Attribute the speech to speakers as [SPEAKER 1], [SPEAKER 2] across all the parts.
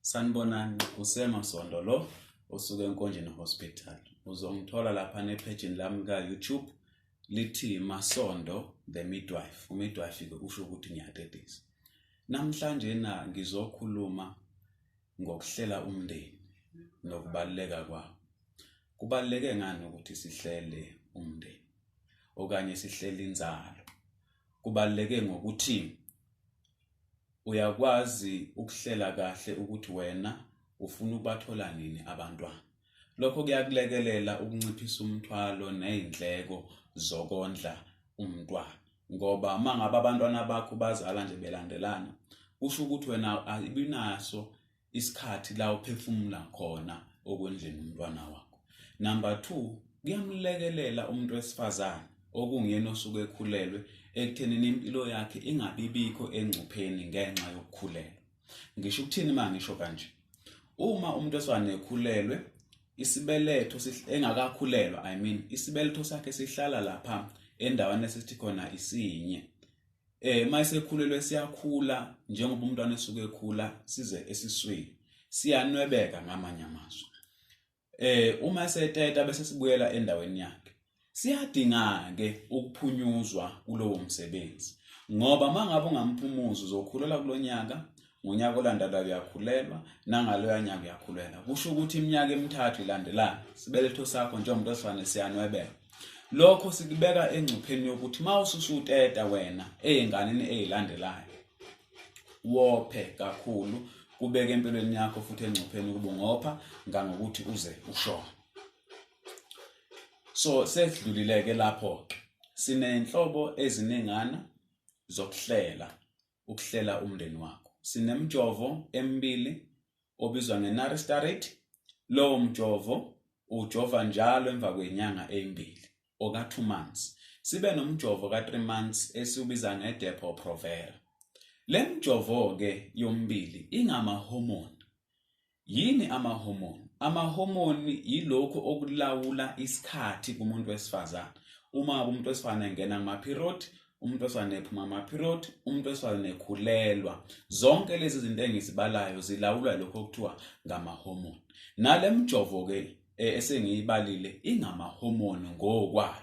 [SPEAKER 1] Sanibonani, useMasondo lo osuke eNkonjeni Hospital. Uzongithola lapha nepage lami ka-YouTube lithi Masondo the Midwife. Umidwife ke usho ukuthi ngiyatetisa. Namhlanje ngizokhuluma ngokuhlela umndeni nokubaluleka kwawo. Kubaluleke ngani ukuthi sihlele umndeni okanye sihlele inzalo? Kubaluleke ngokuthi uyakwazi ukuhlela kahle ukuthi wena ufuna ukubathola nini abantwana. Lokho kuyakulekelela ukunciphisa umthwalo nezindleko zokondla umntwana. Ngoba mangabe abantwana bakho bazala nje belandelana, kusho ukuthi wena ayibinaso isikhathi la uphefumula khona okwendleni umntwana wakho. Number 2, kuyamlekelela umuntu wesifazane okungiyena osuke ekhulelwe ekuthenini impilo yakhe ingabibikho engcupheni ngenxa yokukhulelwa. Ngisho ukuthini mangisho kanje? Uma umuntu wesifazane ekhulelwe, isibeletho engakakhulelwa, isibeletho sakhe sihlala lapha endaweni esithi khona isinye. Mayisekhulelwe siyakhula njengoba umntwana esuke ekhula size esiswini. Siyanwebeka ngamanye amazwi. Uma eseteta bese sibuyela endaweni yakhe. Siyadinga ke ukuphunyuzwa kulowo msebenzi. Ngoba mangabe ungamphumuza uzokhulela kulonyaka, ngonyaka olandelayo uyakhulelwa, nangaloya nyaka uyakhulelwa. Kusho ukuthi iminyaka emithathu ilandelana sibeletho sakho njengomuntu osifane siyanwebeka. Lokho sikubeka engcupheni yokuthi mawususuteta wena einganeni ezilandelayo, wophe kakhulu, kubeka empilweni yakho futhi engcupheni ukuba ungopha ngokuthi uze ushone. So sedlulileke lapho ke sinenhlobo eziningana ukuhlela umndeni wakho. Sinemjovo emibili obizwa ngeNaristaret. Lowo mjovo ujova njalo emva kwenyanga ezimbili oka 2 months. Sibe nomjovo ka 3 months esiubiza ngeDepo-Provera. Le mjovo ke yombili ingama-hormone. Yini ama-hormone? Ama-hormone yilokho okulawula isikhathi kumuntu wesifazane. Uma umuntu wesifazane engena kuma-period, umuntu wesifazane ephuma ama-period, umuntu wesifazane ekhulelwa, zonke lezi zinto engizibalayo zilawulwa lokho okuthiwa ngama-hormone. Nale mjovo ke esengiyibalile ingama-hormone ngokwayo.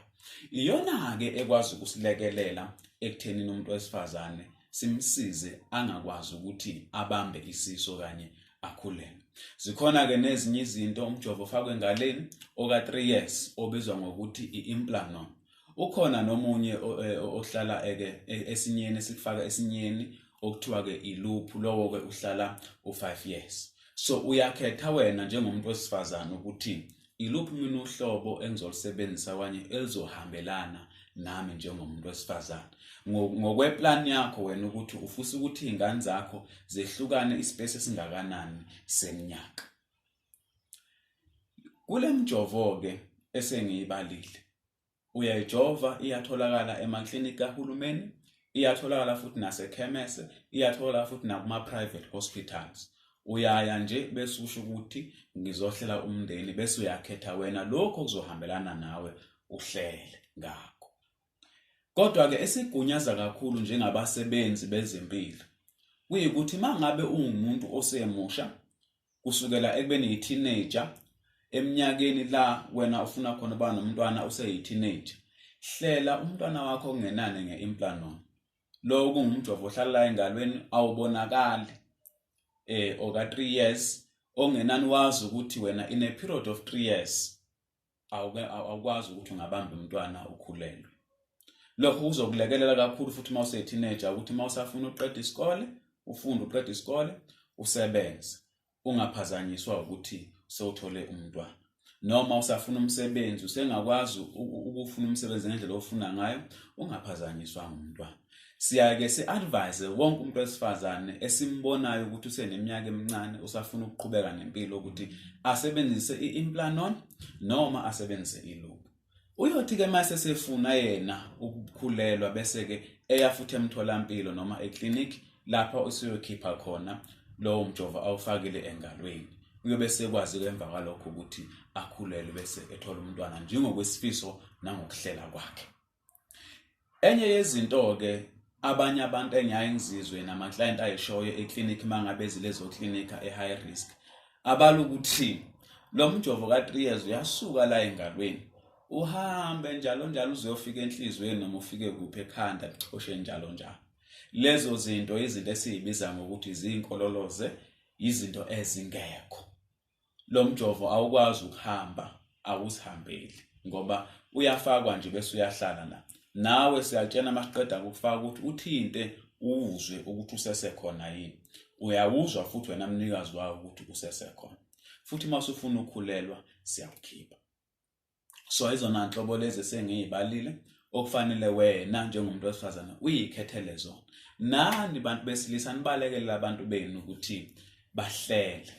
[SPEAKER 1] Iyona ke ekwazi ukusilekelela ekuthenini umuntu wesifazane simsize angakwazi ukuthi abambe isiso kanye akhulelwe. Zikhona ke nezinye izinto umjovo ofakwe engaleni oka 3 years obizwa ngokuthi i-implanon. Ukhona nomunye ohlala esinyeni esikufaka esinyeni okuthiwa ke iloop, lowo ke uhlala u5 years. So uyakhetha wena njengomuntu wesifazane ukuthi iloop mina uhlobo engizolisebenzisa kanye elizohambelana nami njengomuntu wesifazane. Ngokweplan yakho wena ukuthi ufisa ukuthi izingane zakho zehlukane ispace esingakanani seminyaka. Kule mjovo ke esengiyibalile, uyayijova, iyatholakala emaklinika kahulumeni, iyatholakala futhi nasekhemese, iyatholakala futhi nakuma-private hospitals. Uyaya nje bese usho ukuthi ngizohlela umndeni bese uyakhetha wena lokho kuzohambelana nawe uhlele ngakho. Kodwa ke esigunyaza kakhulu njengabasebenzi bezempilo kuyikuthi mangabe ungumuntu osemusha kusukela ekubeni yi-teenager eminyakeni la wena ufuna khona uba nomntwana useyi-teenager, hlela umntwana wakho kungenani nge-implanon. Lo kungumjovo ohlala la engalweni awubonakali oka 3 years ongenani wazi ukuthi wena in a period of 3 years awukwazi ukuthi ungabamba umntwana ukhulelwe. Lokho kuzokulekelela kakhulu futhi mawuse-teenager ukuthi mawusafuna uqeda isikole, ufunda uqeda isikole, usebenze, ungaphazanyiswa ukuthi sewuthole umntwana. Noma usafuna umsebenzi usengakwazi ukufuna umsebenzi ngendlela ofuna ngayo, ungaphazanyiswa ngumntwana. Siyake si-advise wonke umuntu wesifazane esimbonayo ukuthi useneminyaka emincane usafuna ukuqhubeka nempilo ukuthi asebenzise i-implanon noma asebenzise iloop. Uyothi ke mase sefuna yena ukukhulelwa bese ke eya futhi emtholampilo noma eclinic lapha usiyokhipha khona lowo mjovo awufakile engalweni. Uyobe sekwazi ke emva kwalokho ukuthi akhulelwe bese ethola umntwana njengokwesifiso nangokuhlela kwakhe. Enye yezinto ke abanye abantu engiyaye ngizizwe nama-client ayishoyo e-clinic mangabe zilezo klinika e-high risk abala ukuthi lo mjovo ka3 years uyasuka la engalweni uhambe njalo njalo uzofika enhlizweni noma ufike kuphi ekhanda lichoshe njalo njalo. Lezo zinto izinto esizibiza ngokuthi izinkololoze, izinto ezingekho. Lo mjovo awukwazi ukuhamba awusihambeli ngoba uyafakwa nje bese uyahlala la. Nawe siyatshena masiqeda ukufaka ukuthi uthinte uzwe ukuthi usesekhona yini. Uyawuzwa futhi wena mnikazi wawo ukuthi usesekhona. Futhi masufuna ukukhulelwa siyawukhipha. So izona nhlobo lezi sengiyibalile okufanele wena njengomuntu wesifazane uyikhethele zona. Nani bantu besilisa nibalekele abantu benu ukuthi bahlele.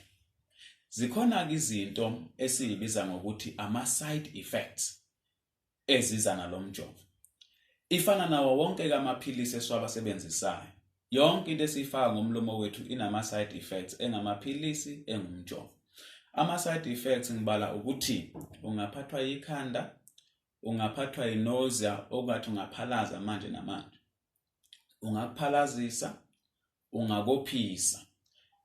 [SPEAKER 1] Zikhona izinto esizibiza ngokuthi ama-side effects eziza nalomjovo. Ifana nawo wonke amaphilisi esiwabasebenzisayo. Yonke into esifaka ngomlomo wethu inama-side effects engamaphilisi engumjovo. Ama-side effects ngibala ukuthi ungaphathwa yikhanda, ungaphathwa inausea okungathi ungaphalaza manje namanje. Ungakuphalazisa, ungakophisa.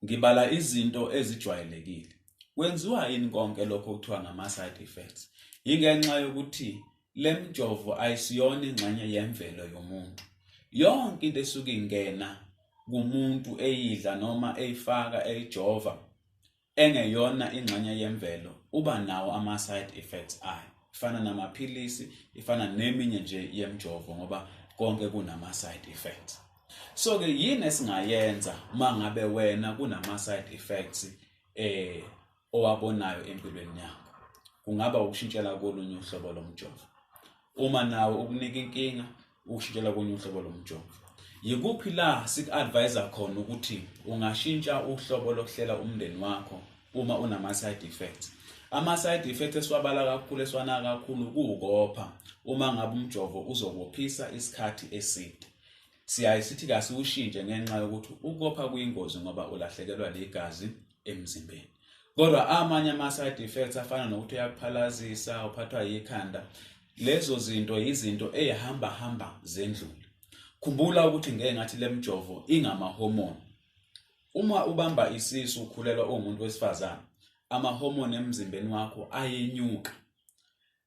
[SPEAKER 1] Ngibala izinto ezijwayelekile. Kwenziwa yini konke lokho okuthiwa ngama-side effects? Yingenxa yokuthi le mjovo ayisiyona ingxenye yemvelo yomuntu. Yonke into esuke ingena kumuntu eyidla noma eyifaka eyijova engeyona ingxenye yemvelo uba nawo ama-side effects ayo. Ifana namaphilisi, ifana neminye nje yemjovo ngoba konke kunama-side effects. So ke yini esingayenza mangabe wena kunama-side effects owabonayo empilweni yakho? Kungaba ukushintshela kolunye uhlobo lomjovo. Uma nawe ukunika inkinga ukushintshela kolunye uhlobo lomjovo. Yikuphi la sik-advise khona ukuthi ungashintsha uhlobo lokuhlela umndeni wakho uma unama-side effects. Ama-side effects esiwabala kakhulu eswana kakhulu kuwukopha uma ngabe umjovo uzokophisa isikhathi eside. Siyaye sithi kasiwushintshe ngenxa yokuthi ukopha kuyingozi ngoba ulahlekelwa ligazi emzimbeni. Kodwa amanye ama-side effects afana nokuthi uyakuphalazisa, uphathwa yikhanda, lezo zinto izinto ehamba zendlule. Khumbula ukuthi ngeke ngathi le mjovo ingama-hormone. Uma ubamba isisu ukhulelwa umuntu wesifazane, ama-hormone emzimbeni wakho ayenyuka.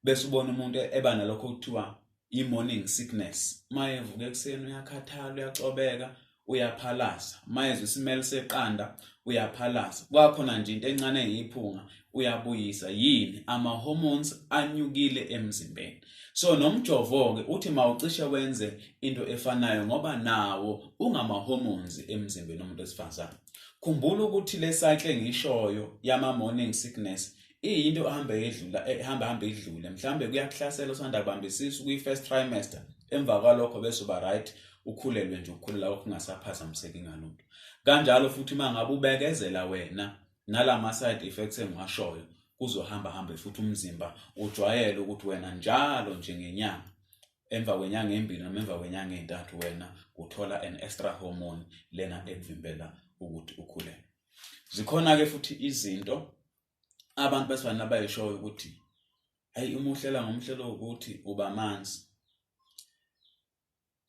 [SPEAKER 1] Bese ubona umuntu eba nalokho okuthiwa i-morning sickness. Mayevuka ekseni uyakhathala, uyacobeka, uyaphalaza. Mayezwe isimelo seqanda, uyaphalaza. Kwakhona nje into encane eyiphunga, uyabuyisa. Yini? Ama-hormones anyukile emzimbeni. So nomjovo ke uthi mawucishe wenze into efanayo ngoba nawo ungama-hormones emzimbeni womuntu wesifazane. Khumbula ukuthi le cycle engishoyo yama-morning sickness into ehamba idlule. Mhlambe kuyakuhlasela usanda kubamba isisu kwi-first trimester. Emva kwalokho bese uba right ukhulelwe nje ukukhulela okungasaphazamiseki ngalutho. Kanjalo futhi mangabe ubekezela wena nalama-side effects engiwashoyo kuzohamba futhi umzimba ujwayele ukuthi wena njalo nje ngenyanga emva kwenyanga embili noma emva kwenyanga ezintathu wena uthola an extra hormone lena ekuvimbela ukuthi ukhulelwe. Zikhona ke futhi izinto abantu besifana abayishoyo ukuthi hayi uma uhlela ngomhlelo ukuthi uba amanzi.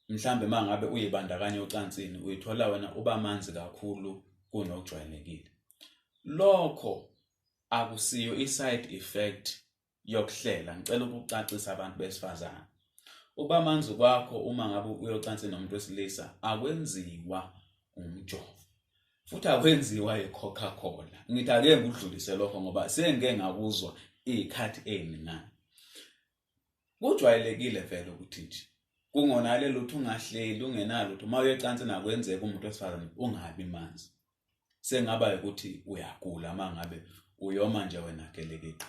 [SPEAKER 1] Mhlambe mangabe uyibandakanya ocansini uyithola wena uba amanzi kakhulu kunokujwayelekile. Lokho akusiyo i-side effect yokuhlela. Ngicela ukucacisa abantu besifazane. Uba amanzi kwakho uma ngabe uyocansini nomuntu wesilisa akwenziwa umjovo. Futhi akwenziwa i-Coca-Cola. Ngithi ake ngudlulise lokho ngoba sengeke ngakuzwa izikhathi eziningana. Kujwayelekile vele ukuthi nje kungonale lutho ungahleli ungenalo lutho uma uyecansini akwenzeka umuntu wesifazane ungabi manzi. Sengaba ukuthi uyagula mangabe uyoma nje wena gelekeqe.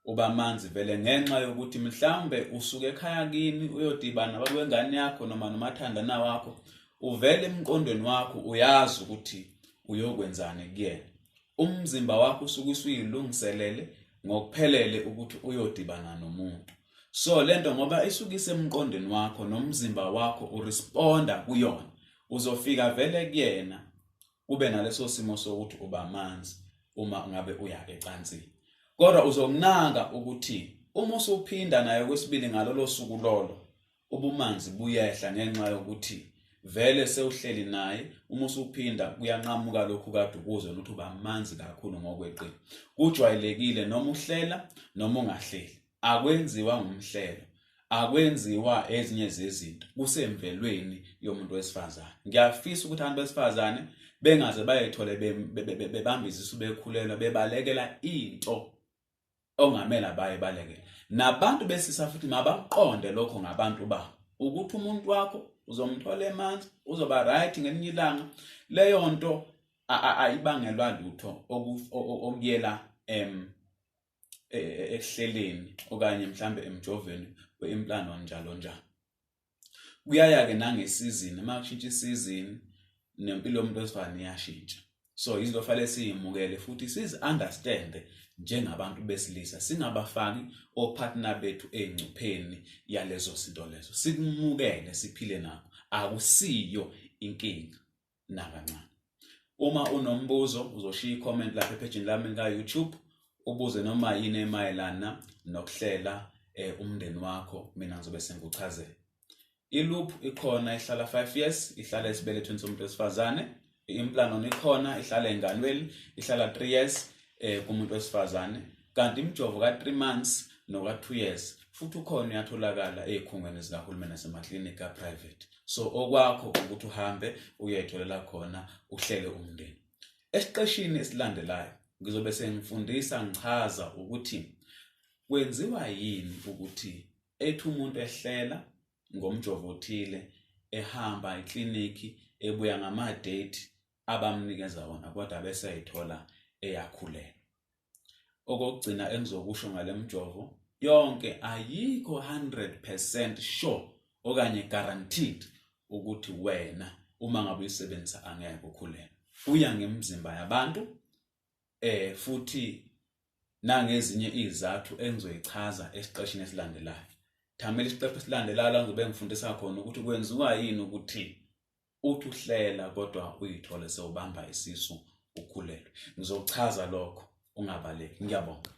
[SPEAKER 1] Uba manzi vele ngenxa yokuthi mhlambe usuke ekhaya kini uyodibana nabangane yakho noma nomathandana wakho uvele emqondweni wakho uyazi ukuthi uyokwenzani kuyena. Umzimba wakho usuke usuyilungiselele ngokuphelele ukuthi uyodibana nomuntu. So lento ngoba isuke isemqondweni wakho nomzimba wakho uresponda kuyona. Uzofika vele kuyena kube naleso simo sokuthi uba amanzi uma ngabe uya ecansini. Kodwa uzokunaka ukuthi uma usuphinda naye kwesibili ngalolo suku lolo ubumanzi buyehla ngenxa yokuthi vele sewuhleli naye uma usuphinda kuyanqamuka lokhu kade ukuzwe ukuthi uba amanzi kakhulu ngokweqile. Kujwayelekile noma uhlela noma ungahleli, akwenziwa ngumhlelo, akwenziwa ezinye zezinto, kusemvelweni yomuntu wesifazane. Ngiyafisa ukuthi abantu besifazane bengaze bayethole bebamba izisu bekhulelwa bebalekela into ongamele abayibalekela. Nabantu besisa futhi mabakuqonde lokho ngabantu babo ukuthi umuntu wakho uzomthola emanzi, uzoba right ngelinye ilanga. Leyo nto ayibangelwa lutho okuyela ehleleni okanye mhlambe emjoveni weimplano njalo njalo. Kuyaya ke nangesizini, uma kushintsha isizini nempilo yomuntu wesifazane iyashintsha. So izinto fanele siyimukele futhi sizi-understand njengabantu besilisa, singabafaki opartner bethu engcupheni yalezo zinto lezo. Sikumukele siphile nako, akusiyo inkinga nakancane. Uma unombuzo uzoshiya i-comment lapha epage lami ka-YouTube, ubuze noma yini emayelana nokuhlela umndeni wakho, mina ngizobe sengikuchazela. I-loop ikhona ihlala 5 years, ihlala esibelethweni somuntu wesifazane. I-implanon ikhona ihlala enganweni, ihlala 3 years kumuntu wesifazane. Kanti imjovo ka 3 months noka 2 years futhi ukhona uyatholakala ezikhungweni zikahulumeni nasemaklinika private. So okwakho ukuthi uhambe uyetholela khona uhlele umndeni. Esiqeshini esilandelayo ngizobe sengifundisa ngichaza ukuthi kwenziwa yini ukuthi ethi umuntu ehlela ngomjovo othile, ehamba ekliniki, ebuya ngama date abamnikeza wona kodwa bese ayithola eyakhulela. Okugcina engizokusho ngale mjovo yonke ayikho 100% sure okanye guaranteed ukuthi wena uma ngabe uyisebenzisa angeke ukhulelwe. Kuya ngemizimba yabantu futhi nangezinye izathu engizoyichaza esiqeshini esilandelayo. Thamela isiqephu esilandelayo la ngizobe ngifundisa khona ukuthi kwenziwa yini ukuthi uthi uhlela kodwa uyithole sewubamba isisu ukhulelwe. Ngizochaza lokho, ungabaleki. Ngiyabonga.